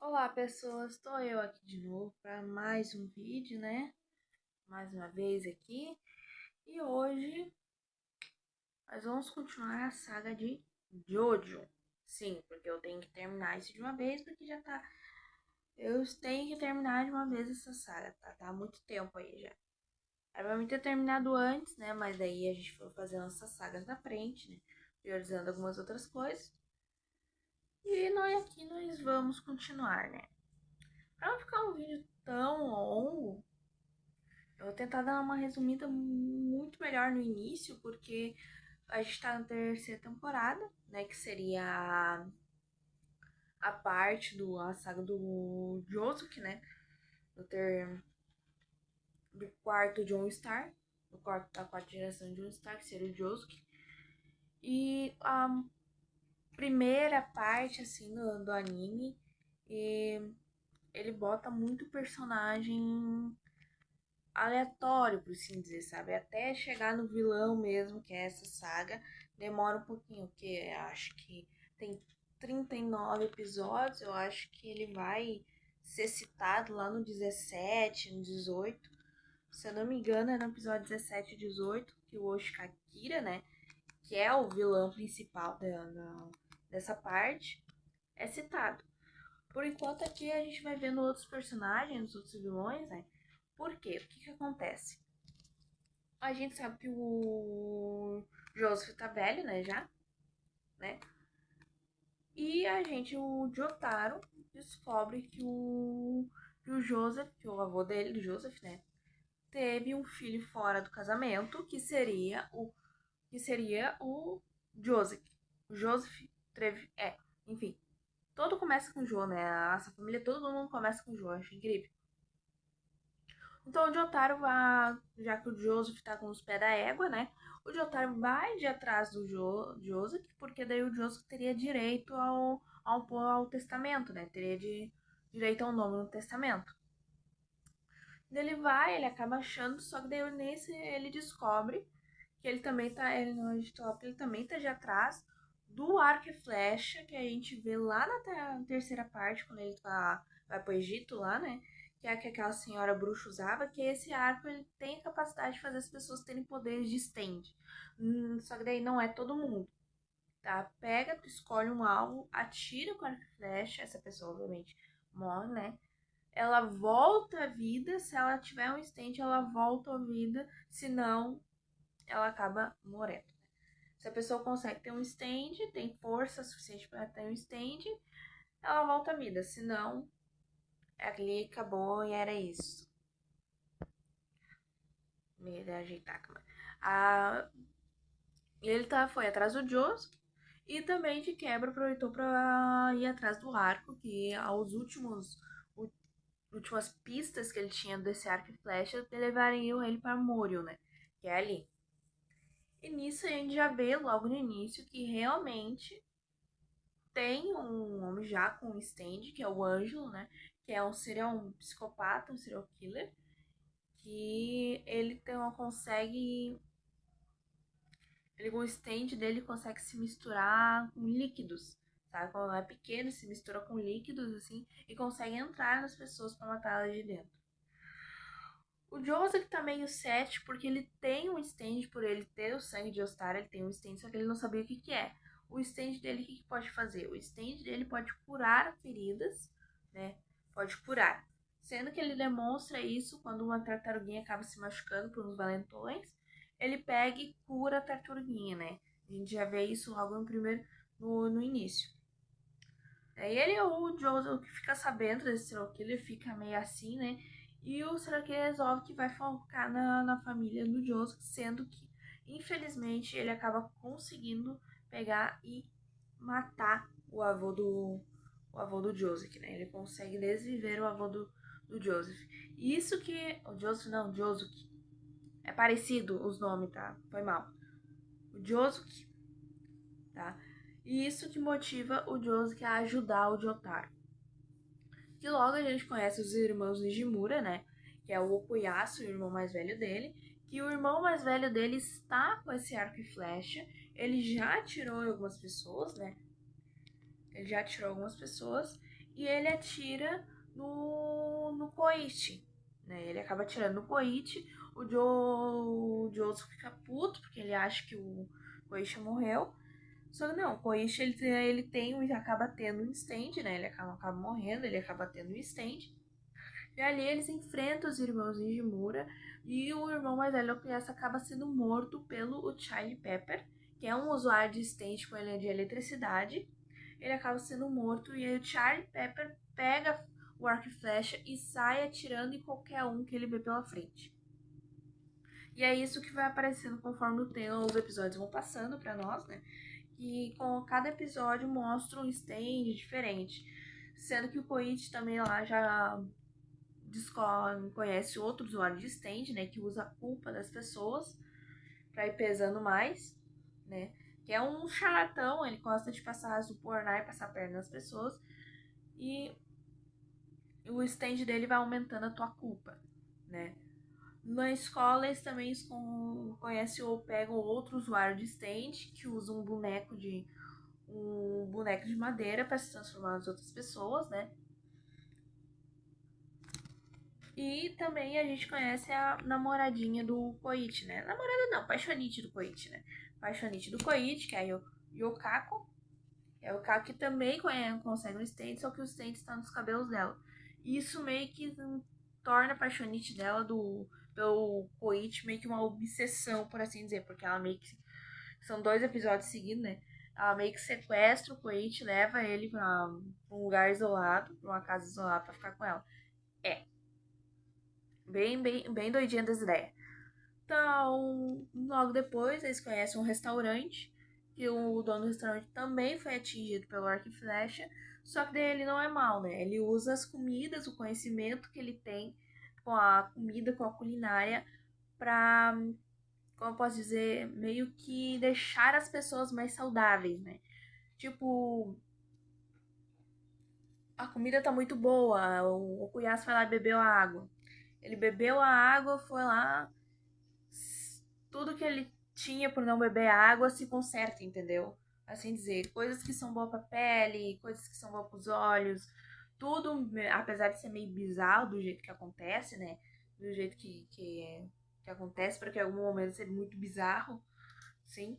Olá pessoas, estou eu aqui de novo para mais um vídeo, né? Mais uma vez aqui. E hoje nós vamos continuar a saga de Jojo. Sim, porque eu tenho que terminar isso de uma vez, porque já tá... Eu tenho que terminar de uma vez essa saga, tá? Tá há muito tempo aí já. Era pra mim ter terminado antes, né? Mas daí a gente foi fazendo essas sagas na frente, né? Priorizando algumas outras coisas. E nós vamos continuar, né? Pra não ficar um vídeo tão longo, eu vou tentar dar uma resumida muito melhor no início, porque a gente tá na terceira temporada, né? Que seria a parte a saga do Josuke, né? Do quarto John Star, da quarta geração de John Star, que seria o Josuke. E a primeira parte, assim, do anime, e ele bota muito personagem aleatório, por assim dizer, sabe? Até chegar no vilão mesmo, que é essa saga, demora um pouquinho, porque acho que tem 39 episódios, eu acho que ele vai ser citado lá no 17, no 18. Se eu não me engano, é no episódio 17 e 18, que o Oshikakira, né, que é o vilão principal dessa parte, é citado. Por enquanto aqui a gente vai vendo outros personagens, outros vilões, né? Por quê? O que que acontece? A gente sabe que o Joseph tá velho, né, já, né? E o Jotaro, descobre que o Joseph, que é o avô dele, do Joseph, né, teve um filho fora do casamento, que seria o Joseph. O Joseph teve, enfim, todo começa com o Jo, né? Essa família, todo mundo começa com o Jo, acho incrível. Então o Jotaro vai, já que o Joseph tá com os pés da égua, né? O Jotaro vai de atrás do Joseph, porque daí o Joseph teria direito ao testamento, né? Direito ao nome no testamento. Ele vai, ele acaba achando, só que daí nesse ele descobre que ele também tá, ele no editop, ele também tá de atrás do arco e flecha que a gente vê lá na terceira parte, quando ele vai pro Egito lá, né? Que é que aquela senhora bruxa usava, que esse arco ele tem a capacidade de fazer as pessoas terem poderes de stand. Só que daí não é todo mundo, tá? Pega, tu escolhe um alvo, atira com arco e flecha, essa pessoa obviamente morre, né? Ela volta à vida, se ela tiver um stand, ela volta à vida, se não, ela acaba morrendo. Se a pessoa consegue ter um stand, tem força suficiente para ter um stand, ela volta à vida. Se não, ali acabou e era isso. Me ajeitar a câmera. Ah, ele foi atrás do Josuke e também de quebra aproveitou para ir atrás do arco, que aos últimas pistas que ele tinha desse arco e flecha levariam ele para Morio, né? Que é ali. E nisso a gente já vê logo no início que realmente tem um homem já com um stand, que é o Ângelo, né? Que seria um psicopata, um serial killer, que ele consegue. Ele com o stand dele consegue se misturar com líquidos. Sabe? Quando é pequeno, se mistura com líquidos, assim, e consegue entrar nas pessoas para matá-las de dentro. O Joseph tá meio set porque ele tem um stand, por ele ter o sangue de Ostara, ele tem um stand, só que ele não sabia o que que é. O stand dele, o que que pode fazer? O stand dele pode curar feridas, né? Pode curar. Sendo que ele demonstra isso quando uma tartaruguinha acaba se machucando por uns valentões, ele pega e cura a tartaruguinha, né? A gente já vê isso logo no início. Aí o Joseph que fica sabendo desse serial killer, fica meio assim, né? E o serial killer resolve que vai focar na família do Joseph, sendo que, infelizmente, ele acaba conseguindo pegar e matar o avô do Joseph, né? Ele consegue desviver o avô do Joseph. Isso que... O Joseph não, Joseph. É parecido os nomes, tá? Foi mal. O Joseph, tá? E isso que motiva o Joseph a ajudar o Jotaro. Que logo a gente conhece os irmãos Nijimura, né? Que é o Okuyasu, o irmão mais velho dele. Que o irmão mais velho dele está com esse arco e flecha. Ele já atirou em algumas pessoas, né? Ele já atirou algumas pessoas. e ele atira no Koichi, né? Ele acaba atirando no Koichi. O Jozo fica puto porque ele acha que o Koichi morreu. Só que não, o Koichi ele acaba tendo um stand, né? Ele acaba morrendo, ele acaba tendo um stand. E ali eles enfrentam os irmãos Nijimura e o irmão mais velho da criança acaba sendo morto pelo Charlie Pepper, que é um usuário de stand com ele de eletricidade. Ele acaba sendo morto e aí o Charlie Pepper pega o arco e flecha e sai atirando em qualquer um que ele vê pela frente. E é isso que vai aparecendo conforme os episódios vão passando para nós, né? E com cada episódio mostra um stand diferente. Sendo que o Koichi também lá já conhece outro usuário de stand, né? Que usa a culpa das pessoas pra ir pesando mais, né? Que é um charlatão, ele gosta de passar subornar e passar a perna nas pessoas. E o stand dele vai aumentando a tua culpa, né? Na escola eles também conhecem ou pegam outro usuário de stand que usa um boneco de madeira para se transformar nas outras pessoas, né? E também a gente conhece a namoradinha do Koichi, né? Namorada não, paixonite do Koichi, né? Paixonite do Koichi, que é a Yokako. É o Kako que também consegue um stand, só que o stand está nos cabelos dela. Isso meio que torna a paixonite dela pelo Koichi meio que uma obsessão, por assim dizer, porque ela meio que. São 2 episódios seguidos, né? Ela meio que sequestra o Koichi, leva ele pra um lugar isolado, pra uma casa isolada pra ficar com ela. É. Bem doidinha das ideias. Então, logo depois, eles conhecem um restaurante. E o dono do restaurante também foi atingido pelo arco e flecha. Só que daí ele não é mal, né? Ele usa as comidas, o conhecimento que ele tem com a comida, com a culinária, pra, como eu posso dizer, meio que deixar as pessoas mais saudáveis, né? Tipo, a comida tá muito boa, o Cunhaço foi lá e bebeu a água. Ele bebeu a água, foi lá, tudo que ele tinha por não beber água se conserta, entendeu? Assim dizer, coisas que são boas pra pele, coisas que são boas pros olhos, tudo, apesar de ser meio bizarro do jeito que acontece, né? Do jeito que acontece, porque em algum momento ser muito bizarro, sim.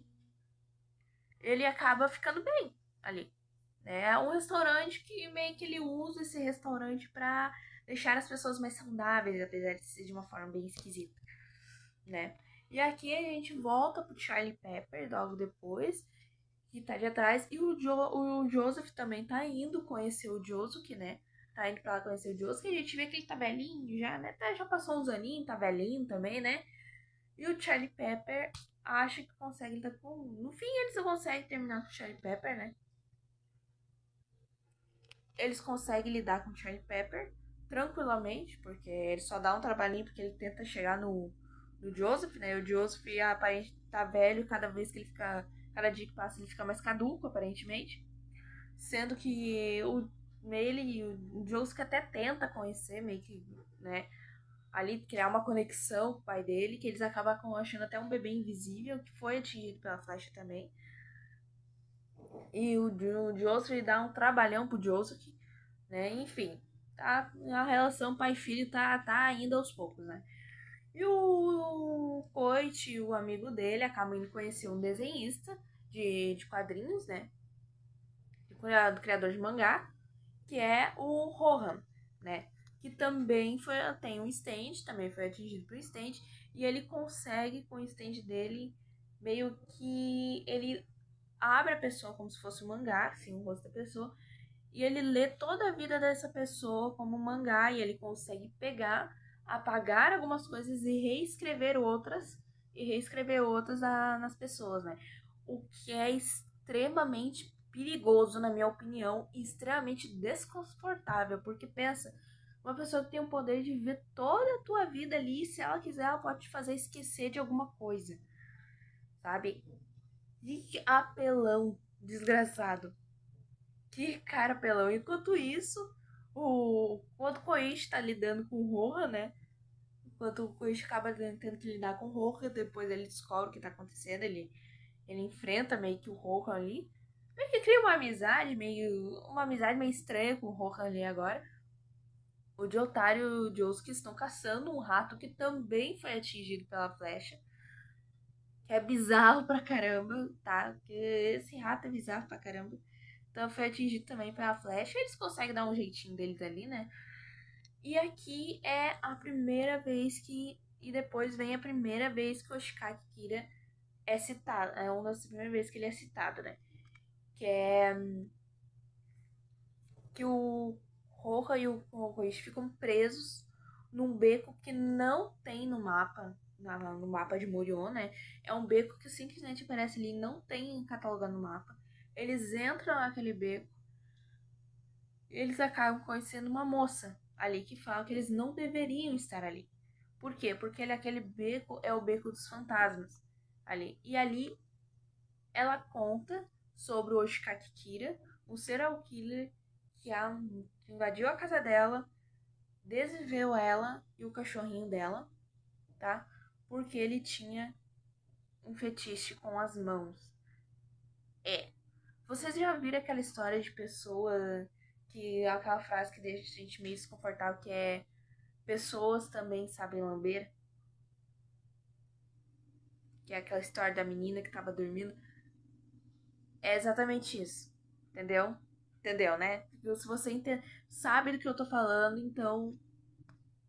Ele acaba ficando bem ali. É um restaurante que meio que ele usa esse restaurante pra deixar as pessoas mais saudáveis, apesar de ser de uma forma bem esquisita, né? E aqui a gente volta pro Charlie Pepper logo depois, que tá de atrás, e o Joseph também tá indo conhecer o Josuke, né? Tá indo pra lá conhecer o Josuke, e a gente vê que ele tá velhinho já, né? Já passou uns aninhos, tá velhinho também, né? E o Charlie Pepper acha que consegue lidar com. No fim, eles conseguem terminar com o Charlie Pepper, né? Eles conseguem lidar com o Charlie Pepper tranquilamente, porque ele só dá um trabalhinho porque ele tenta chegar no Joseph, né? E o Joseph aparentemente tá velho, cada vez que ele fica. Cada dia que passa ele fica mais caduco, aparentemente. Sendo que ele e o Joseph até tenta conhecer, meio que, né? Ali criar uma conexão com o pai dele, que eles acabam achando até um bebê invisível, que foi atingido pela flecha também. E o Joseph dá um trabalhão pro Joseph, né? Enfim, tá, a relação pai-filho tá indo aos poucos, né? E o Koichi, o amigo dele, acaba indo conhecer um desenhista de quadrinhos, né? Do criador de mangá, que é o Rohan, né? Que também tem um stand, também foi atingido por stand, e ele consegue, com o stand dele, meio que ele abre a pessoa como se fosse um mangá, assim, o rosto da pessoa, e ele lê toda a vida dessa pessoa como um mangá, e ele consegue pegar, apagar algumas coisas e reescrever outras nas pessoas, né? O que é extremamente perigoso, na minha opinião, e extremamente desconfortável, porque pensa, uma pessoa que tem o poder de ver toda a tua vida ali, se ela quiser, ela pode te fazer esquecer de alguma coisa, sabe? Que apelão, desgraçado. Que cara apelão. Enquanto isso, quando o Koichi tá lidando com o Rohan, né? Enquanto o Koichi acaba tendo que lidar com o Rohan, depois ele descobre o que tá acontecendo, ele enfrenta meio que o Rohan ali. meio que cria uma amizade meio estranha com o Rohan ali agora. O Jotaro e o Josuke estão caçando um rato que também foi atingido pela flecha. Que é bizarro pra caramba, tá? Porque esse rato é bizarro pra caramba. Então foi atingido também pela flecha. Eles conseguem dar um jeitinho deles ali, né? E aqui é a primeira vez que... E depois vem a primeira vez que o Oshikage Kira é citado. É uma das primeiras vezes que ele é citado, né? Que é... Que o Roha e o Koichi ficam presos num beco que não tem no mapa. No mapa de Morion, né? É um beco que simplesmente aparece ali, não tem catalogado no mapa. Eles entram naquele beco e eles acabam conhecendo uma moça ali que fala que eles não deveriam estar ali. Por quê? Porque aquele beco é o beco dos fantasmas ali. E ali ela conta sobre o Oshikage Kira, um serial killer que invadiu a casa dela, desviveu ela e o cachorrinho dela, tá? Porque ele tinha um fetiche com as mãos. Vocês já viram aquela história de pessoa que aquela frase que deixa a gente meio desconfortável, que é pessoas também sabem lamber? Que é aquela história da menina que tava dormindo. É exatamente isso. Entendeu? Entendeu, né? Se você sabe do que eu tô falando, então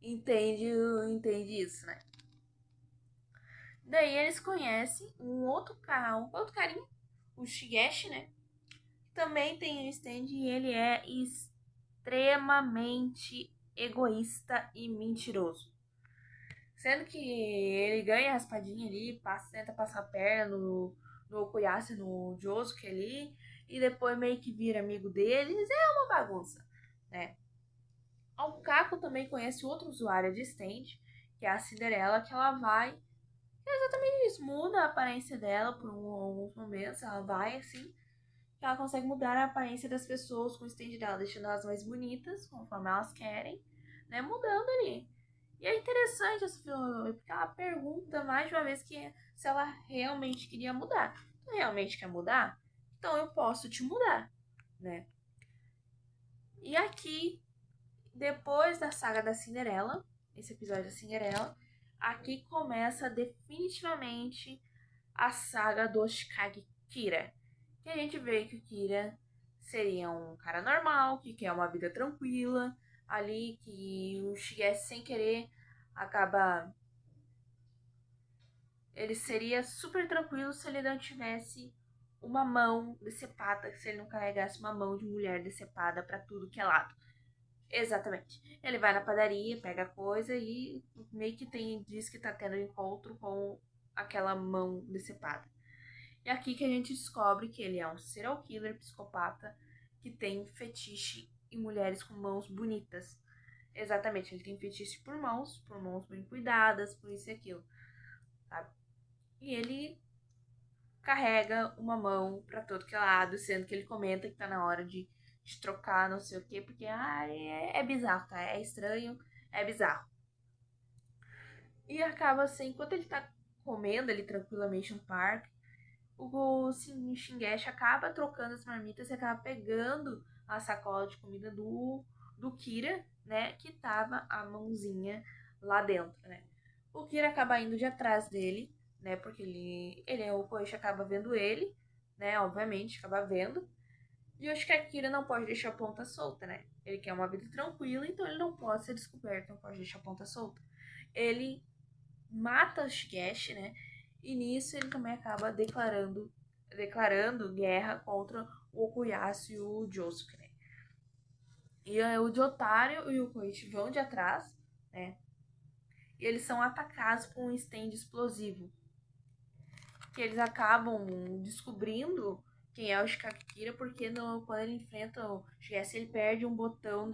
entende isso, né? Daí eles conhecem um outro carinha, o Shigeshi, né? Também tem um stand e ele é extremamente egoísta e mentiroso. Sendo que ele ganha a raspadinha ali, tenta passar a perna no Okuyasu, no Josuke ali, e depois meio que vira amigo deles. É uma bagunça, né? O Kako também conhece outro usuário de stand, que é a Cinderela, que ela vai... É exatamente isso, muda a aparência dela por alguns momentos, ela vai assim, que ela consegue mudar a aparência das pessoas com o stand dela, deixando elas mais bonitas, conforme elas querem, né? Mudando ali. E é interessante essa filosofia, porque ela pergunta mais de uma vez que se ela realmente queria mudar. Tu realmente quer mudar? Então eu posso te mudar, né? E aqui, depois da saga da Cinderela, esse episódio da Cinderela, aqui começa definitivamente a saga do Oshikage Kira. Que a gente vê que o Kira seria um cara normal, que quer uma vida tranquila, ali que o Shigeshi sem querer acaba... Ele seria super tranquilo se ele não tivesse uma mão decepada, se ele não carregasse uma mão de mulher decepada para tudo que é lado. Exatamente. Ele vai na padaria, pega a coisa e meio que diz que tá tendo encontro com aquela mão decepada. É aqui que a gente descobre que ele é um serial killer psicopata que tem fetiche em mulheres com mãos bonitas. Exatamente, ele tem fetiche por mãos bem cuidadas, por isso e aquilo, sabe? E ele carrega uma mão pra todo que é lado, sendo que ele comenta que tá na hora de trocar, não sei o quê, porque é bizarro, tá? É estranho, é bizarro. E acaba assim, enquanto ele tá comendo ali tranquilamente no parque, o Shingeshi acaba trocando as marmitas e acaba pegando a sacola de comida do Kira, né? Que tava a mãozinha lá dentro, né? O Kira acaba indo de atrás dele, né? Porque o Koichi acaba vendo ele, né? Obviamente, acaba vendo. E eu acho que a Kira não pode deixar a ponta solta, né? Ele quer uma vida tranquila, então ele não pode ser descoberto, não pode deixar a ponta solta. Ele mata o Shigeshi, né? E nisso ele também acaba declarando guerra contra o Okuyasu e o Josuke, né? E o Jotaro e o Koichi vão de atrás, né? E eles são atacados por um stand explosivo. Que eles acabam descobrindo quem é o Shikakira, porque quando ele enfrenta o Shigeshi, ele perde um botão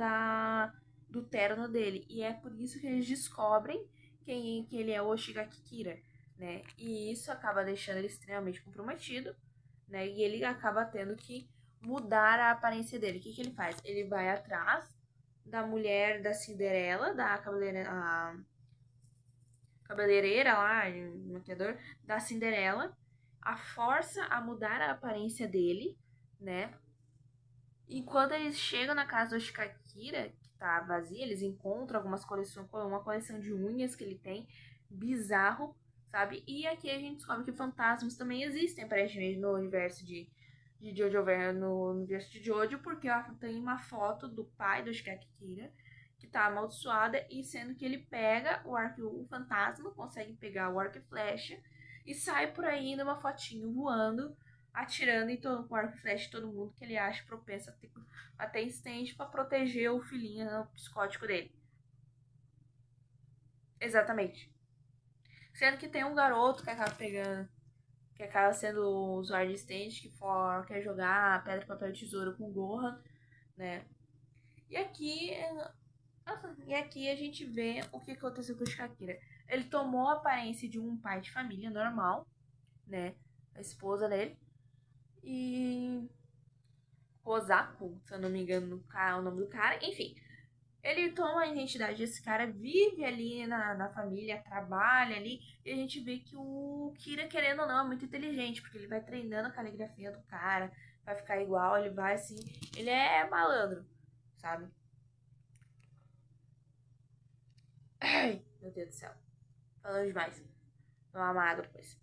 do terno dele. E é por isso que eles descobrem que ele é o Shigakira, né? E isso acaba deixando ele extremamente comprometido, né? E ele acaba tendo que mudar a aparência dele. O que ele faz? Ele vai atrás da mulher da Cinderela, da cabeleireira lá, maquiador, da Cinderela, a força a mudar a aparência dele, né? E quando eles chegam na casa do Shikakira, que tá vazia, eles encontram algumas coleções, uma coleção de unhas que ele tem, bizarro, sabe? E aqui a gente descobre que fantasmas também existem, aparentemente, no universo de Jojo, no universo de Jojo, porque ó, tem uma foto do pai do Shikakira, que tá amaldiçoada, e sendo que ele pega o fantasma, consegue pegar o arco e flecha, e sai por aí numa fotinho voando, atirando em todo, com arco e flecha todo mundo que ele acha propenso a ter incêndio pra proteger o filhinho psicótico dele. Exatamente. Sendo que tem um garoto que acaba pegando, que acaba sendo o usuário de stand, que quer jogar pedra, papel e tesoura com o Gohan, né? E aqui, e aqui a gente vê o que aconteceu com o Shakira. Ele tomou a aparência de um pai de família normal, né? A esposa dele. E Rosaku, se eu não me engano, o nome do cara. Enfim, ele toma a identidade desse cara, vive ali na família, trabalha ali. E a gente vê que o Kira, querendo ou não, é muito inteligente, porque ele vai treinando a caligrafia do cara, vai ficar igual, ele vai assim. Ele é malandro, sabe? Ai, meu Deus do céu. Falando demais. Não há mágoa depois.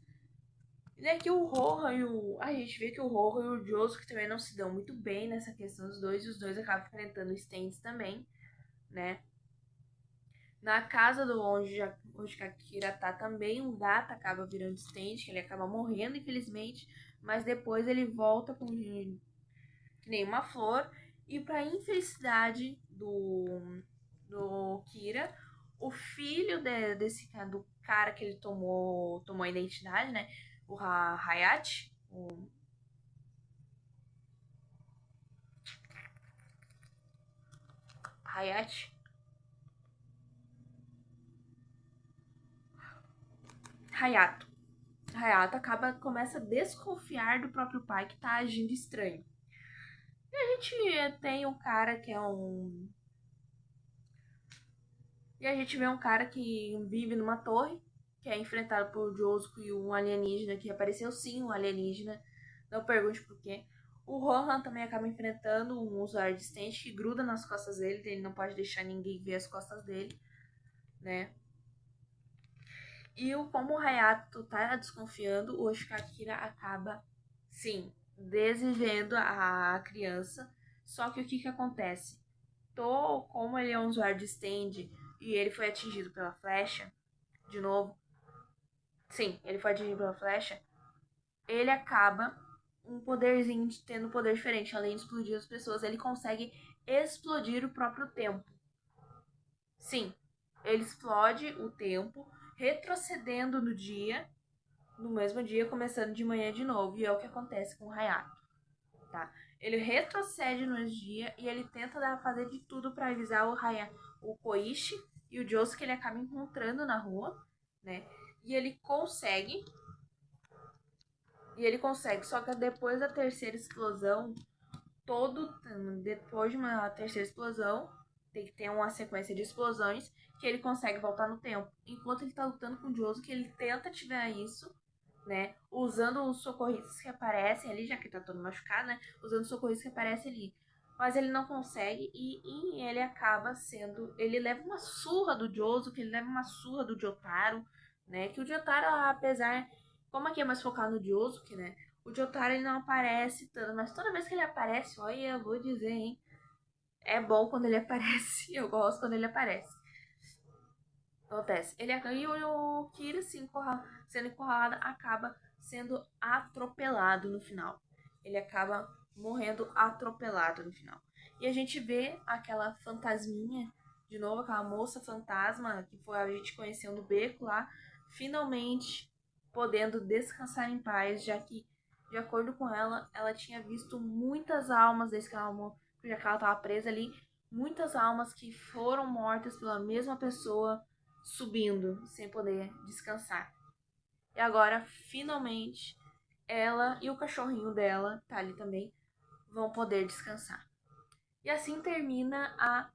E daqui o Rohan e o. A gente vê que o Rohan e o Josuke também não se dão muito bem nessa questão dos dois, e os dois acabam enfrentando stands também, né? Na casa do onde Kakira tá também, um gato acaba virando stand, que ele acaba morrendo, infelizmente, mas depois ele volta com que nem uma flor. E pra infelicidade do Kira, o filho do cara que ele tomou a identidade, né? O Hayate, o Hayate, Hayato. Hayato começa a desconfiar do próprio pai que tá agindo estranho. E a gente tem um cara que é um. E a gente vê um cara que vive numa torre, que é enfrentado por Josuke e um alienígena que apareceu sim, um alienígena. Não pergunte por quê. O Rohan também acaba enfrentando um usuário distante que gruda nas costas dele, ele não pode deixar ninguém ver as costas dele, né? E como o Hayato tá desconfiando, o Oshikakira acaba, sim, desvivendo a criança. Só que o que acontece? Como ele é um usuário de stand e ele foi atingido pela flecha, de novo, sim, ele foi atingido pela flecha, ele acaba um poderzinho de tendo um poder diferente. Além de explodir as pessoas, ele consegue explodir o próprio tempo. Sim, ele explode o tempo, retrocedendo no mesmo dia, começando de manhã de novo. E é o que acontece com o Hayato, tá? Ele retrocede no dia e ele tenta fazer de tudo para avisar o Koichi e o Josuke, que ele acaba encontrando na rua, né? E ele consegue. E ele consegue, só que depois da terceira explosão, depois de uma terceira explosão, tem que ter uma sequência de explosões que ele consegue voltar no tempo. Enquanto ele tá lutando com o Josuke, ele tenta ativar isso, né? Usando os socorristas que aparecem ali, já que tá todo machucado, né? Usando os socorristas que aparecem ali. Mas ele não consegue e ele acaba sendo. Ele leva uma surra do Josuke, ele leva uma surra do Jotaro, né? Que o Jotaro, apesar. Como aqui é mais focado no Josuke, né? O Jotaro ele não aparece tanto, mas toda vez que ele aparece, olha, eu vou dizer, hein? É bom quando ele aparece. Eu gosto quando ele aparece. Acontece. E o Kira, assim, sendo encurralado, acaba sendo atropelado no final. Ele acaba morrendo atropelado no final. E a gente vê aquela fantasminha, de novo, aquela moça fantasma que foi a gente conheceu no beco lá, finalmente podendo descansar em paz, já que, de acordo com ela, ela tinha visto muitas almas desde que já que ela estava presa ali, muitas almas que foram mortas pela mesma pessoa subindo sem poder descansar. E agora, finalmente, ela e o cachorrinho dela, tá ali também, vão poder descansar. E assim termina a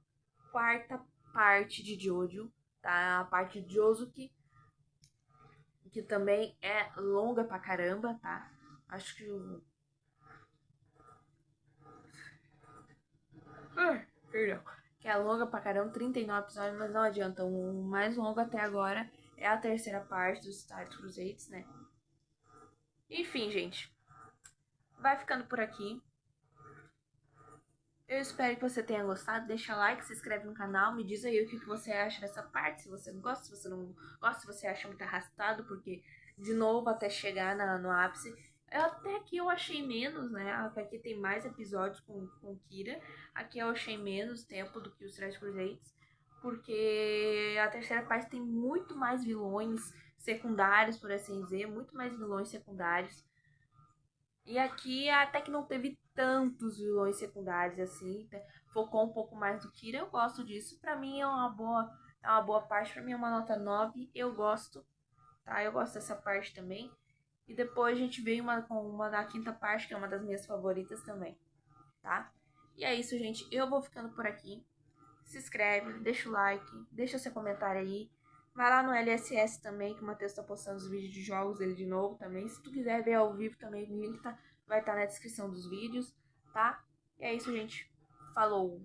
quarta parte de Jojo, tá? A parte de Josuke, que também é longa pra caramba, tá? Acho que Perdão. Que é longa pra caramba, 39 episódios, mas não adianta. O mais longo até agora é a terceira parte dos Starlight Crusades, né? Enfim, gente. Vai ficando por aqui. Eu espero que você tenha gostado. Deixa like, se inscreve no canal. Me diz aí o que você acha dessa parte. Se você não gosta, se você não gosta, se você acha muito arrastado. Porque, de novo, até chegar no ápice. Até aqui eu achei menos, né? Aqui tem mais episódios com Kira. Aqui eu achei menos tempo do que os Starlight Crusades. Porque a terceira parte tem muito mais vilões secundários, por assim dizer. Muito mais vilões secundários. E aqui até que não teve tantos vilões secundários assim, né? Focou um pouco mais do Kira. Eu gosto disso. Pra mim é uma boa parte. Pra mim é uma nota 9. Eu gosto, tá? Eu gosto dessa parte também. E depois a gente veio com uma da quinta parte, que é uma das minhas favoritas também, tá? E é isso, gente. Eu vou ficando por aqui. Se inscreve, deixa o like, deixa seu comentário aí. Vai lá no LSS também, que o Matheus tá postando os vídeos de jogos dele de novo também. Se tu quiser ver ao vivo também, o link vai estar na descrição dos vídeos, tá? E é isso, gente. Falou!